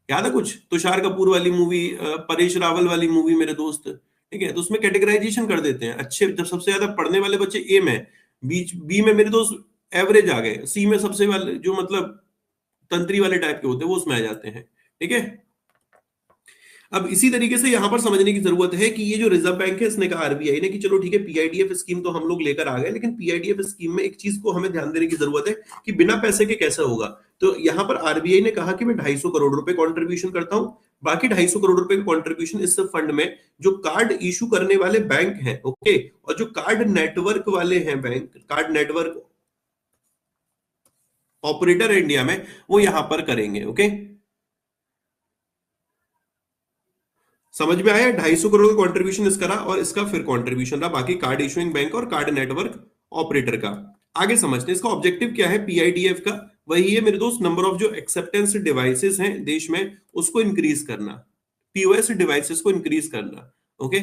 याद है कुछ? तुषार कपूर वाली मूवी, परेश रावल वाली मूवी मेरे दोस्त। ठीक है, तो उसमें कैटेगराइजेशन कर देते हैं। अच्छे जब सबसे ज्यादा पढ़ने वाले बच्चे ए में, बीच बी में मेरे दोस्त एवरेज आ गए, सी में सबसे वाले जो मतलब तंत्री वाले टाइप के होते हैं वो उसमें आ जाते हैं। ठीक है, अब इसी तरीके से यहां पर समझने की जरूरत है कि ये जो रिजर्व बैंक है, इसने कहा आरबीआई ने कि चलो ठीक है, पीआईडीएफ स्कीम तो हम लोग लेकर आ गए, लेकिन पीआईडीएफ स्कीम में एक चीज को हमें ध्यान देने की जरूरत है कि बिना पैसे के कैसे होगा। तो यहां पर आरबीआई ने कहा कि मैं 250 करोड़ रुपए कॉन्ट्रीब्यूशन करता हूं, बाकी 250 करोड़ रुपए का कॉन्ट्रीब्यूशन इस फंड में जो कार्ड इशू करने वाले बैंक हैं, ओके, और जो कार्ड नेटवर्क वाले हैं बैंक, कार्ड नेटवर्क ऑपरेटर है इंडिया में, वो यहां पर करेंगे। ओके, समझ में आया? 250 करोड़ का कंट्रीब्यूशन इसका रहा, और इसका फिर कंट्रीब्यूशन रहा बाकी कार्ड इशुइंग बैंक और कार्ड नेटवर्क ऑपरेटर का। आगे समझते हैं इसका ऑब्जेक्टिव क्या है पीआईडीएफ का। वही है मेरे दोस्त, नंबर ऑफ जो एक्सेप्टेंस डिवाइसेस हैं देश में उसको इंक्रीज करना, पीओएस डिवाइसेस को इंक्रीज करना। ओके,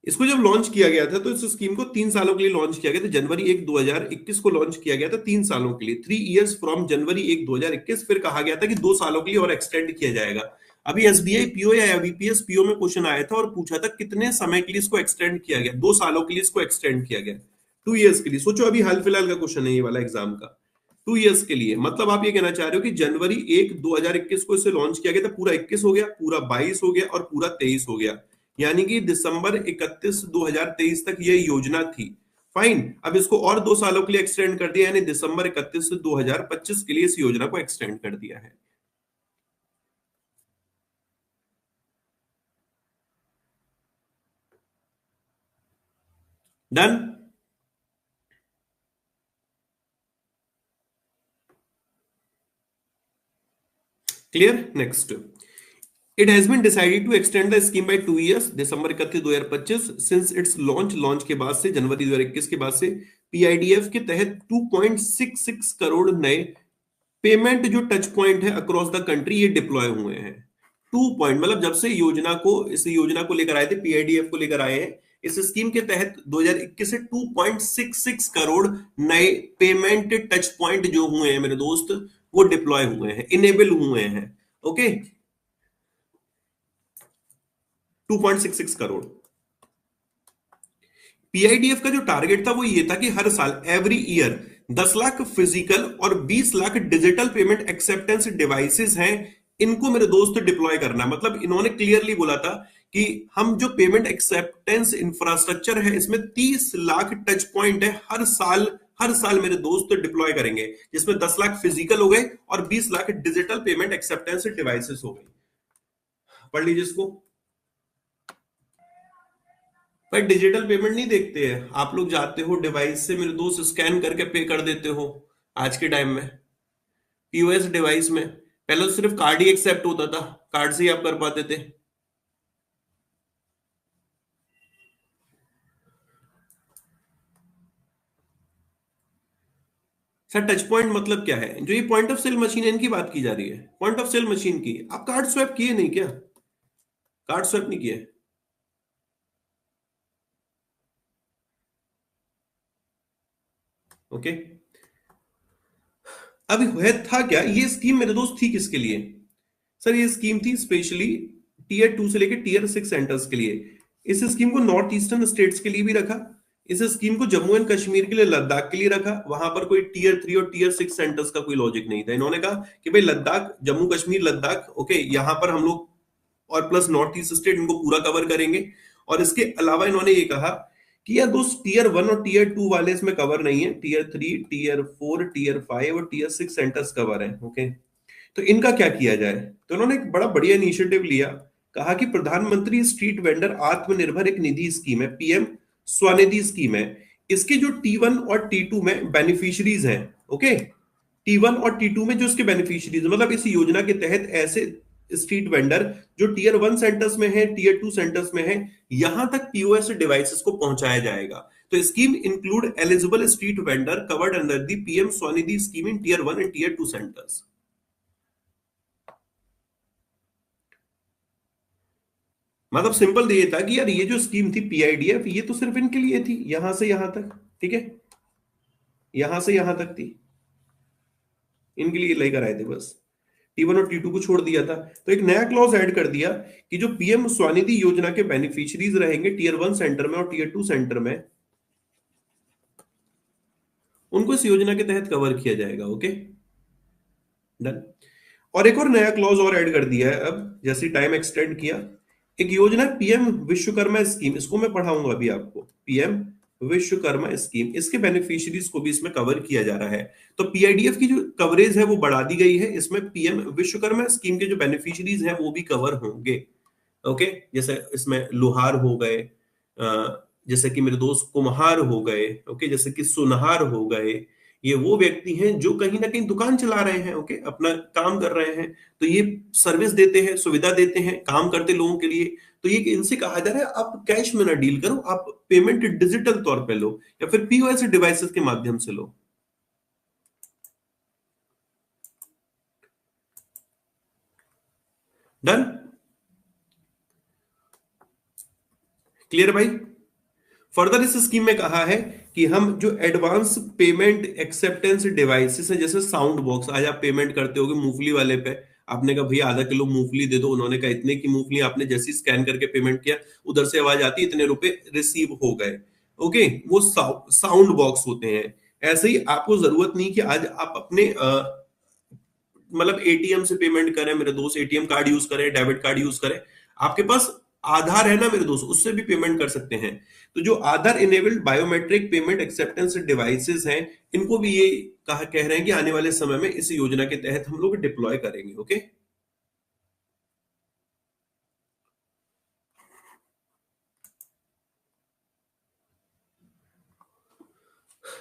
इसको जब लॉन्च किया गया था तो इस स्कीम को 3 सालों के लिए लॉन्च किया गया था। जनवरी 1 2021 को लॉन्च किया गया था, 3 सालों के लिए, 3 years फ्रॉम जनवरी 1 2021। फिर कहा गया था कि 2 सालों के लिए और एक्सटेंड किया जाएगा। अभी एसबीआई पीओ या वीपीएस पीओ में क्वेश्चन आया था और पूछा था कितने समय के लिए इसको एक्सटेंड किया गया? 2 सालों के लिए इसको एक्सटेंड किया गया, 2 years के लिए। सोचो, अभी हाल फिलहाल का क्वेश्चन है ये वाला एग्जाम का, 2 years के लिए। मतलब आप ये कहना चाह रहे हो कि जनवरी 1 2021 को इसे लॉन्च किया गया था, पूरा 21 हो गया, पूरा 22 हो गया और पूरा 23 हो गया, यानी कि दिसंबर 31 2023 तक ये योजना थी। फाइन, अब इसको और 2 सालों के लिए एक्सटेंड कर दिया, यानी दिसंबर 31 2025 के लिए इस योजना को एक्सटेंड कर दिया है। Done, clear? Next, it has been decided to extend the scheme by 2 years, December 31 2025 since its launch के बाद से, जनवरी 2021 के बाद से पीआईडीएफ के तहत 2.66 करोड़ नए पेमेंट जो टच पॉइंट है अक्रॉस द कंट्री ये डिप्लॉय हुए हैं। 2 पॉइंट मतलब जब से इस योजना को लेकर आए थे, पीआईडीएफ को लेकर आए हैं, इस स्कीम के तहत 2021 से 2.66 करोड़ नए पेमेंट टच पॉइंट जो हुए हैं मेरे दोस्त, वो डिप्लॉय हुए हैं, इनेबल हुए हैं। ओके, 2.66 करोड़। पीआईडीएफ का जो टारगेट था वो ये था कि हर साल एवरी ईयर 10 लाख फिजिकल और 20 lakh digital payment acceptance devices हैं, इनको मेरे दोस्त डिप्लॉय करना। मतलब इन्होंने क्लियरली बोला था कि हम जो पेमेंट एक्सेप्टेंस इंफ्रास्ट्रक्चर है इसमें 30 लाख टच पॉइंट है, हर साल मेरे दोस्त डिप्लॉय करेंगे, जिसमें 10 लाख फिजिकल हो गए और 20 lakh digital payment acceptance devices हो गई। पढ़ लीजिए इसको, भाई डिजिटल पेमेंट नहीं देखते हैं आप लोग, जाते हो डिवाइस से मेरे दोस्त स्कैन करके पे कर देते हो आज के टाइम में पीओएस डिवाइस में। पहले तो सिर्फ कार्ड ही एक्सेप्ट होता था, कार्ड से ही आप कर पाते थे। सर टच पॉइंट मतलब क्या है? जो ये पॉइंट ऑफ सेल मशीन है इनकी बात की जा रही है, पॉइंट ऑफ सेल मशीन की। आप कार्ड स्वैप किए नहीं क्या? कार्ड स्वैप नहीं किए? ओके। अभी है था क्या ये स्कीम मेरे दोस्त, थी किसके लिए? सर ये स्कीम थी स्पेशली टीयर 2 से लेकर टीयर 6 सेंटर्स के लिए। इस स्कीम को नॉर्थ ईस्टर्न स्टेट्स के लिए भी रखा, इस स्कीम को जम्मू एंड कश्मीर के लिए, लद्दाख के लिए रखा। वहां पर कोई टीयर 3 और टीयर 6 सेंटर्स का कोई लॉजिक नहीं था। इन्होंने कहा कि भाई लद्दाख, जम्मू कश्मीर लद्दाख, ओके, यहाँ पर हम लोग और प्लस नॉर्थ ईस्ट स्टेट इनको पूरा कवर करेंगे। और इसके अलावा इन्होंने ये कहा कि यार दोस्त टीयर 1 और टीयर 2 वाले इसमें कवर नहीं है, टीयर 3, टीयर 4, टीयर 5 और टीयर 6 सेंटर्स कवर है। ओके, तो इनका क्या किया जाए? तो उन्होंने एक बड़ा बढ़िया इनिशिएटिव लिया। कहा कि प्रधानमंत्री स्ट्रीट वेंडर आत्मनिर्भर एक निधि स्कीम है, पीएम स्वनिधि स्कीम है। इसके जो T1 और T2 में बेनिफिशियरीज हैं, ओके, T1 और T2 में जो इसके बेनिफिशियरीज, मतलब इस योजना के तहत ऐसे स्ट्रीट वेंडर जो टीयर 1 सेंटर्स में है, टीयर 2 सेंटर्स में है, यहां तक पीओएस डिवाइसेस को पहुंचाया जाएगा। तो scheme include eligible street vendor covered under the PM Svanidhi scheme in tier 1 and tier 2 centres. मतलब सिंपल ये था कि यार ये जो स्कीम थी पीआईडीएफ, ये तो सिर्फ इनके लिए थी, यहां से यहां तक, ठीक है, यहां से यहां तक थी, इनके लिए लेकर आए थे बस। T1 और T2 को छोड़ दिया था। तो एक नया क्लॉज ऐड कर दिया कि जो पीएम स्वनिधि योजना के बेनिफिशियरीज रहेंगे टीयर 1 सेंटर में और टीयर 2 सेंटर में, उनको इस योजना के तहत कवर किया जाएगा। Okay, done. और एक और नया क्लॉज और ऐड कर दिया है अब, जैसे टाइम एक्सटेंड किया। एक योजना पीएम विश्वकर्मा स्कीम, इसको मैं पढ़ाऊंगा अभी आपको। पीएम विश्वकर्मा स्कीम, इसके बेनिफिशियरीज को भी इसमें कवर किया जा रहा है। तो पीआईडीएफ की जो कवरेज है वो बढ़ा दी गई है, इसमें पीएम विश्वकर्मा स्कीम के जो बेनिफिशियरीज हैं वो भी कवर होंगे। ओके, जैसे इसमें लोहार हो गए, जैसे कि मेरे दोस्त कुम्हार हो गए, ओके, जैसे कि सुनहार हो गए। ये वो व्यक्ति हैं जो कहीं ना कहीं दुकान चला रहे हैं, ओके, अपना काम कर रहे हैं, तो ये सर्विस देते हैं, सुविधा देते हैं काम करते लोगों के लिए। तो ये इनसे कहा जा रहा है आप कैश में ना डील करो, आप पेमेंट डिजिटल तौर पे लो या फिर पीओएस डिवाइसेस के माध्यम से लो। डन, क्लियर भाई? फर्दर इस स्कीम में कहा है कि हम जो एडवांस पेमेंट एक्सेप्टेंस डिवाइसेस है, जैसे साउंड बॉक्स, आज आप पेमेंट करते होगे मूंगफली वाले पे, आपने कहा भैया आधा किलो मूंगफली दे दो, उन्होंने कहा इतने की मूंगफली, आपने जैसे स्कैन करके पेमेंट किया उधर से आवाज आती इतने रुपए रिसीव हो गए। ओके, वो साउंड बॉक्स होते हैं। ऐसे ही आपको जरूरत नहीं कि आज आप अपने मतलब एटीएम से पेमेंट करें मेरे दोस्त, एटीएम कार्ड यूज करें, डेबिट कार्ड यूज करें। आपके पास आधार है ना मेरे दोस्त, उससे भी पेमेंट कर सकते हैं। तो जो Aadhaar enabled biometric payment acceptance devices हैं, इनको भी ये कहा कह रहे हैं कि आने वाले समय में इस योजना के तहत हम लोग डिप्लॉय करेंगे। ओके,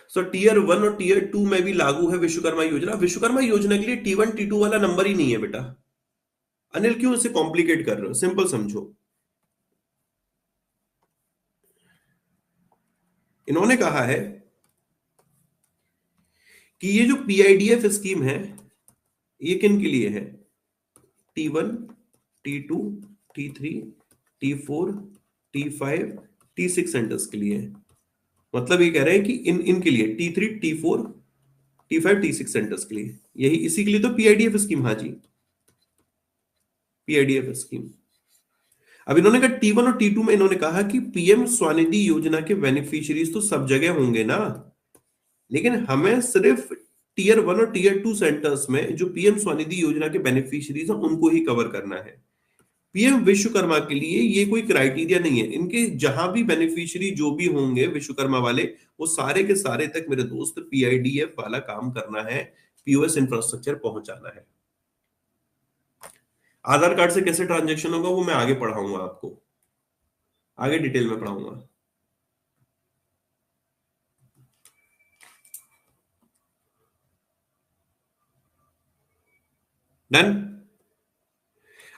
सो टीयर 1 और टीयर 2 में भी लागू है विश्वकर्मा योजना। विश्वकर्मा योजना के लिए T1 T2 वाला नंबर ही नहीं है बेटा। अनिल क्यों इसे कॉम्प्लिकेट कर रहे हो? सिंपल समझो। इन्होंने कहा है कि ये जो पीआईडीएफ स्कीम है ये किन के लिए है? T1, T2, T3, T4, T5, T6 centres के लिए है। मतलब ये कह रहे हैं कि इन इनके लिए T3, T4, T5, T6 centres के लिए, यही इसी के लिए तो पीआईडीएफ स्कीम। हाँ जी, पीआईडीएफ स्कीम। अब इन्होंने कहा T1 और T2 में इन्होंने कहा कि पीएम स्वनिधि योजना के बेनिफिशियरीज तो सब जगह होंगे ना, लेकिन हमें सिर्फ टीयर 1 और टीयर 2 सेंटर्स में जो पीएम स्वनिधि योजना के बेनिफिशियरीज हैं उनको ही कवर करना है। पीएम विश्वकर्मा के लिए ये कोई क्राइटेरिया नहीं है, इनके जहां भी बेनिफिशियरी जो भी होंगे विश्वकर्मा वाले, वो सारे के सारे तक मेरे दोस्त पीआईडीएफ वाला काम करना है, पीओएस इंफ्रास्ट्रक्चर पहुंचाना है। आधार कार्ड से कैसे ट्रांजेक्शन होगा वो मैं आगे पढ़ाऊंगा आपको, आगे डिटेल में पढ़ाऊंगा। डन।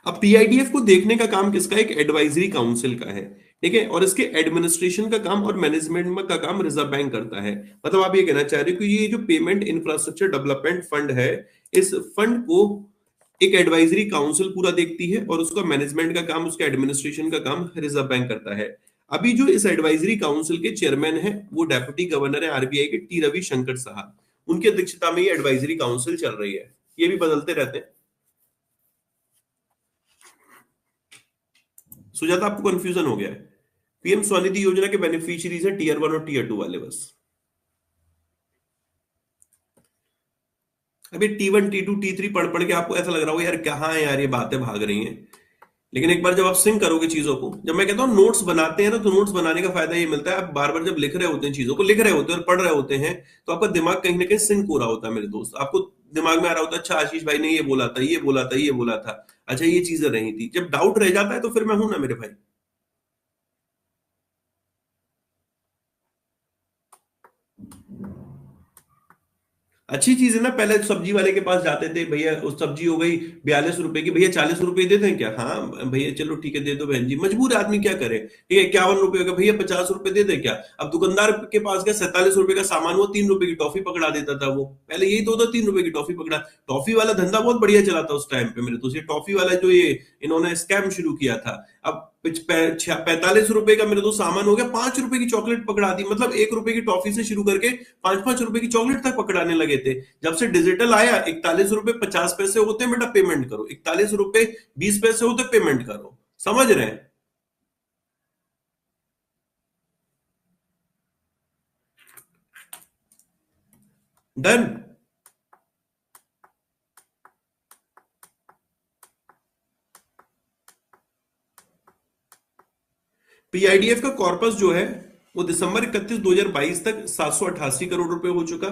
अब पीआईडीएफ को देखने का काम किसका है? एक एडवाइजरी काउंसिल का है, ठीक है, और इसके एडमिनिस्ट्रेशन का काम और मैनेजमेंट का काम रिजर्व बैंक करता है। मतलब आप ये कहना चाह रहे हो कि ये जो पेमेंट इंफ्रास्ट्रक्चर डेवलपमेंट फंड है, इस फंड को एक एडवाइजरी काउंसिल पूरा देखती है और उसका मैनेजमेंट का काम, उसका एडमिनिस्ट्रेशन का काम रिजर्व बैंक करता है। अभी जो इस एडवाइजरी काउंसिल के चेयरमैन है वो डेप्यूटी गवर्नर है आरबीआई के टी रविशंकर साहब, उनकी अध्यक्षता में ये एडवाइजरी काउंसिल चल रही है। ये भी बदलते रहते हैं। सुजाता आपको कंफ्यूजन हो गया है? पीएम स्वनिधि योजना के बेनिफिशियरीज है टीयर 1 और टीयर 2 वाले बस। अभी T1 T2 T3 पढ़ पढ़ के आपको ऐसा लग रहा होगा यार कहाँ है यार ये बातें भाग रही हैं। लेकिन एक बार जब आप सिंक करोगे चीजों को, जब मैं कहता हूँ नोट्स बनाते हैं ना, तो नोट्स बनाने का फायदा ये मिलता है, आप बार बार जब लिख रहे होते हैं, चीजों को लिख रहे होते हैं और पढ़ रहे होते हैं, तो आपका दिमाग कहीं ना कहीं सिंक हो रहा होता है मेरे दोस्त। आपको दिमाग में आ रहा होता है अच्छा आशीष भाई ने ये बोला था, ये बोला था, ये बोला था, अच्छा ये चीजें रही थी। जब डाउट रह जाता है तो फिर मैं हूं ना मेरे भाई। अच्छी चीज है ना। पहले सब्जी वाले के पास जाते थे, भैया उस सब्जी हो गई 42 रुपए की, भैया 40 रुपए देते हैं क्या? हाँ भैया चलो ठीक है दे दो बहन जी, मजबूर आदमी क्या करे, ठीक है 51 रुपए हो गया, भैया 50 रुपए दे दे क्या? अब दुकानदार के पास गया 47 रुपए का सामान, वो 3 रुपए की टॉफी पकड़ा देता था। वो पहले यही तो था, 3 रुपए की टॉफी पकड़ा। टॉफी वाला धंधा बहुत बढ़िया चला था उस टाइम पे मेरे दोस्त। ये टॉफी वाला जो ये इन्होंने स्कैम शुरू किया था। अब 45 रुपए का मेरे दोस्त सामान हो गया, 5 रुपए की चॉकलेट पकड़ा दी। मतलब 1 रुपए की टॉफी से शुरू करके 5-5 रुपए की चॉकलेट तक पकड़ाने लगे थे। जब से डिजिटल आया, 41 रुपए 50 पैसे होते हैं बेटा पेमेंट करो, 41 रुपए 20 पैसे होते पेमेंट करो। समझ रहे हैं? डन। पीआईडीएफ का कॉर्पस जो है वो दिसंबर 31 2022 तक 788 करोड़ रुपए हो चुका।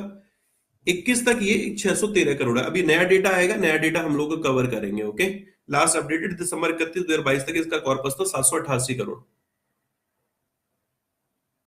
21 तक ये 613 करोड़ है। अभी नया डेटा आएगा, नया डेटा हम लोग कवर करेंगे। ओके, लास्ट अपडेटेड दिसंबर 31 2022 तक इसका कॉर्पस था 788 करोड़।